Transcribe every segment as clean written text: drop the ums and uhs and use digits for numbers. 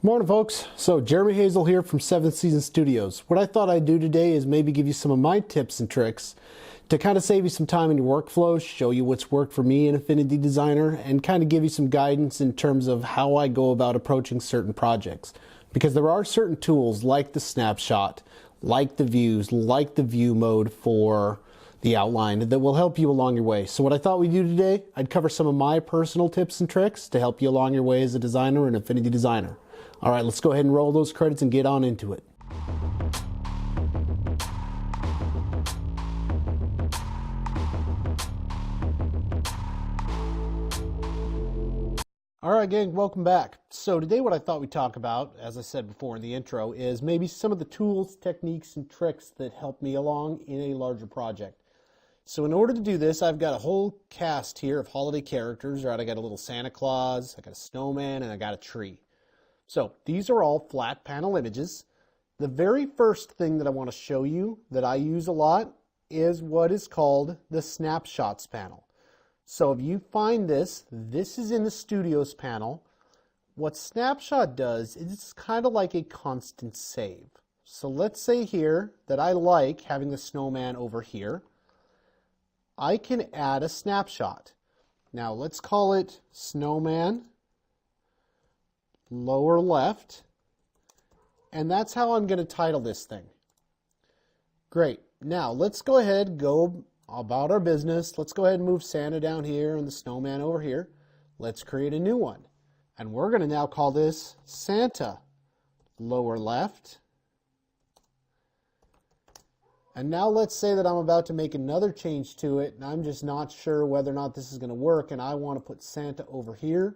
Morning, folks. So Jeremy Hazel here from 7th Season Studios. What I thought I'd do today is maybe give you some of my tips and tricks to kind of save you some time in your workflow, show you what's worked for me in Affinity Designer, and kind of give you some guidance in terms of how I go about approaching certain projects. Because there are certain tools like the snapshot, like the views, like the view mode for the outline that will help you along your way. So what I thought we'd do today, I'd cover some of my personal tips and tricks to help you along your way as a designer and Affinity Designer. All right, let's go ahead and roll those credits and get on into it. All right, gang, welcome back. So today what I thought we'd talk about, as I said before in the intro, is maybe some of the tools, techniques, and tricks that help me along in a larger project. So in order to do this, I've got a whole cast here of holiday characters, right? I got a little Santa Claus, I got a snowman, and I got a tree. So these are all flat panel images. The very first thing that I want to show you that I use a lot is what is called the Snapshots panel. So if you find this is in the Studios panel. What Snapshot does is it's kind of like a constant save. So let's say here that I like having the snowman over here. I can add a snapshot. Now let's call it snowman lower left, and that's how I'm going to title this thing. Great. Now let's go ahead, go about our business. Let's go ahead and move Santa down here and the snowman over here. Let's create a new one, and we're going to now call this Santa lower left. And now let's say that I'm about to make another change to it, and I'm just not sure whether or not this is going to work, and I want to put Santa over here,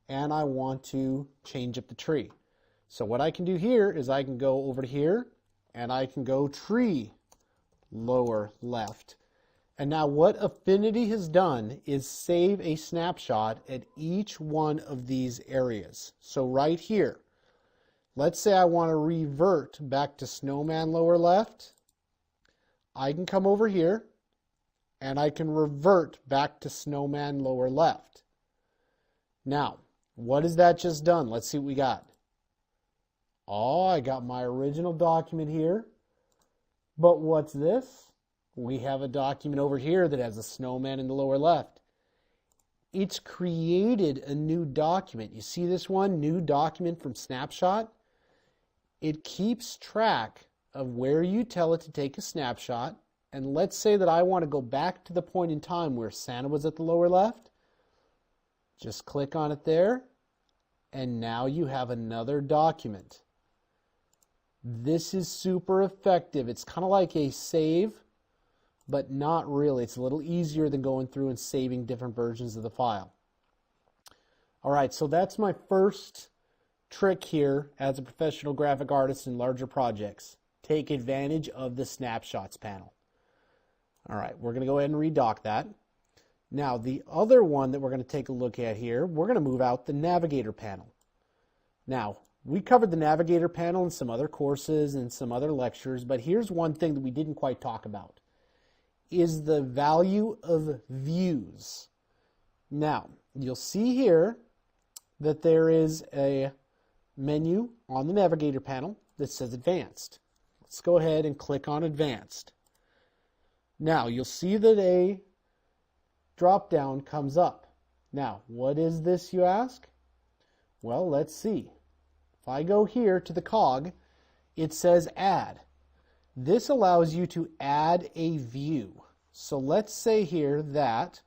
and I want to change up the tree. So what I can do here is I can go over to here, and I can go tree lower left. And now what Affinity has done is save a snapshot at each one of these areas. So right here, let's say I want to revert back to snowman lower left. I can come over here, and I can revert back to snowman lower left. Now, what has that just done? Let's see what we got. Oh, I got my original document here. But what's this? We have a document over here that has a snowman in the lower left. It's created a new document. You see this one, new document from Snapshot? It keeps track of where you tell it to take a snapshot. And let's say that I want to go back to the point in time where Santa was at the lower left. Just click on it there, and now you have another document. This is super effective. It's kind of like a save, but not really. It's a little easier than going through and saving different versions of the file. All right, so that's my first trick here as a professional graphic artist in larger projects. Take advantage of the Snapshots panel. All right, we're going to go ahead and redock that. Now, the other one that we're going to take a look at here, we're going to move out the Navigator panel. Now, we covered the Navigator panel in some other courses and some other lectures, but here's one thing that we didn't quite talk about, is the value of views. Now, you'll see here that there is a menu on the Navigator panel that says Advanced. Let's go ahead and click on Advanced. Now, you'll see that a drop down comes up. Now, what is this, you ask? Well, let's see. If I go here to the cog, it says Add. This allows you to add a view. So let's say here that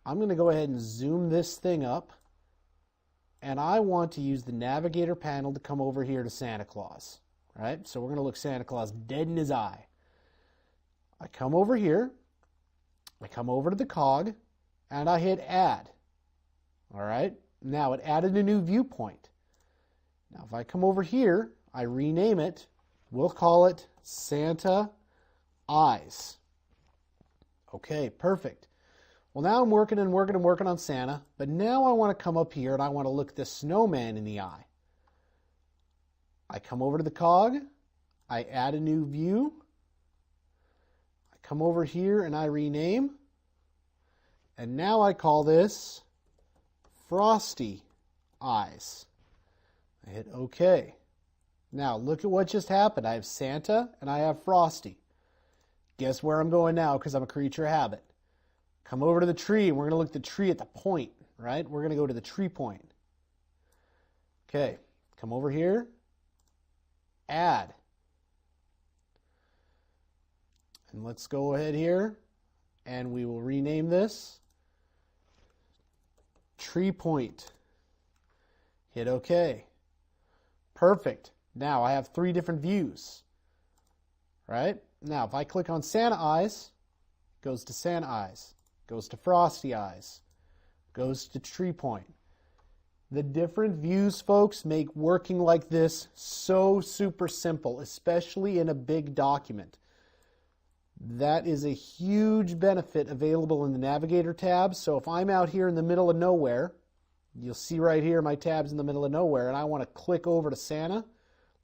I'm going to go ahead and zoom this thing up, and I want to use the Navigator panel to come over here to Santa Claus. Right? So we're going to look Santa Claus dead in his eye. I come over here, I come over to the cog, and I hit Add. All right, now it added a new viewpoint. Now if I come over here, I rename it, we'll call it Santa Eyes. Okay, perfect. Well, now I'm working on Santa, but now I want to come up here and I want to look the snowman in the eye. I come over to the cog, I add a new view, I come over here and I rename, and now I call this Frosty Eyes. I hit OK. Now look at what just happened. I have Santa and I have Frosty. Guess where I'm going now, because I'm a creature of habit. Come over to the tree, and we're going to look at the tree at the point, right? We're going to go to the tree point. Okay, come over here, add. And let's go ahead here, and we will rename this tree point. Hit OK. Perfect. Now I have 3 different views, right? Now if I click on Santa eyes, it goes to Santa eyes, goes to Frosty eyes, goes to tree point. The different views, folks, make working like this so super simple, especially in a big document. That is a huge benefit available in the Navigator tab. So if I'm out here in the middle of nowhere, you'll see right here my tab's in the middle of nowhere, and I want to click over to Santa,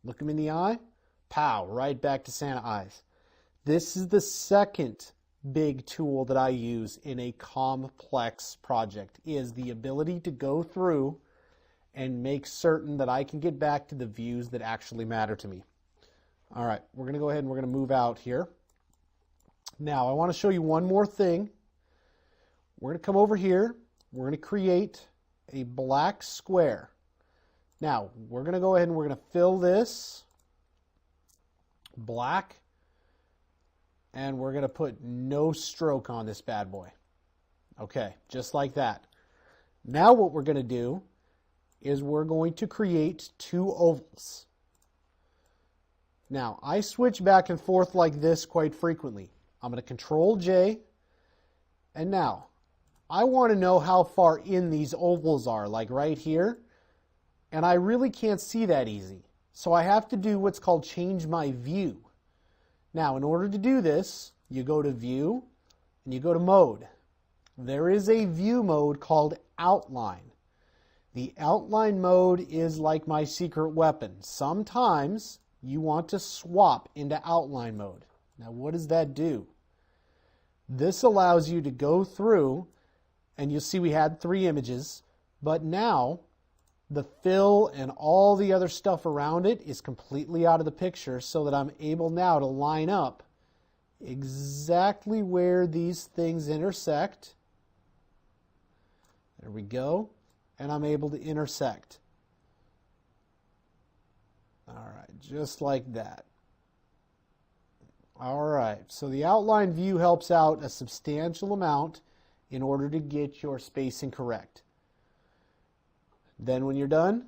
look him in the eye, pow, right back to Santa eyes. This is the second big tool that I use in a complex project, is the ability to go through and make certain that I can get back to the views that actually matter to me. All right, we're going to go ahead and we're going to move out here. Now, I want to show you one more thing. We're going to come over here. We're going to create a black square. Now, we're going to go ahead and we're going to fill this black, and we're going to put no stroke on this bad boy. Okay, just like that. Now what we're going to do is we're going to create 2 ovals. Now, I switch back and forth like this quite frequently. I'm going to Control J, and now I want to know how far in these ovals are, like right here, and I really can't see that easy. So I have to do what's called change my view. Now, in order to do this, you go to View, and you go to Mode. There is a view mode called Outline. The outline mode is like my secret weapon. Sometimes you want to swap into outline mode. Now, what does that do? This allows you to go through, and you'll see we had 3 images, but now the fill and all the other stuff around it is completely out of the picture, so that I'm able now to line up exactly where these things intersect. There we go. And I'm able to intersect. All right, just like that. All right, so the outline view helps out a substantial amount in order to get your spacing correct. Then when you're done,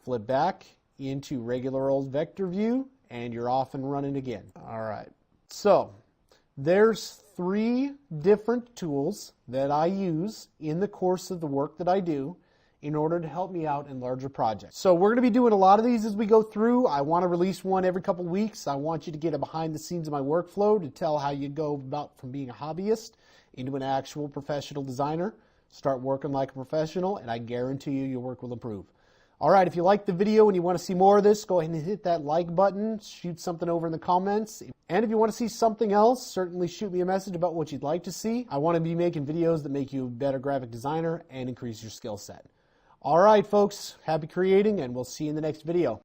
flip back into regular old vector view, and you're off and running again. All right, so there's 3 different tools that I use in the course of the work that I do in order to help me out in larger projects. So we're going to be doing a lot of these as we go through. I want to release one every couple weeks. I want you to get a behind the scenes of my workflow to tell how you go about from being a hobbyist into an actual professional designer. Start working like a professional, and I guarantee you your work will improve. All right, if you liked the video and you want to see more of this, go ahead and hit that like button, shoot something over in the comments. And if you want to see something else, certainly shoot me a message about what you'd like to see. I want to be making videos that make you a better graphic designer and increase your skill set. All right, folks, happy creating, and we'll see you in the next video.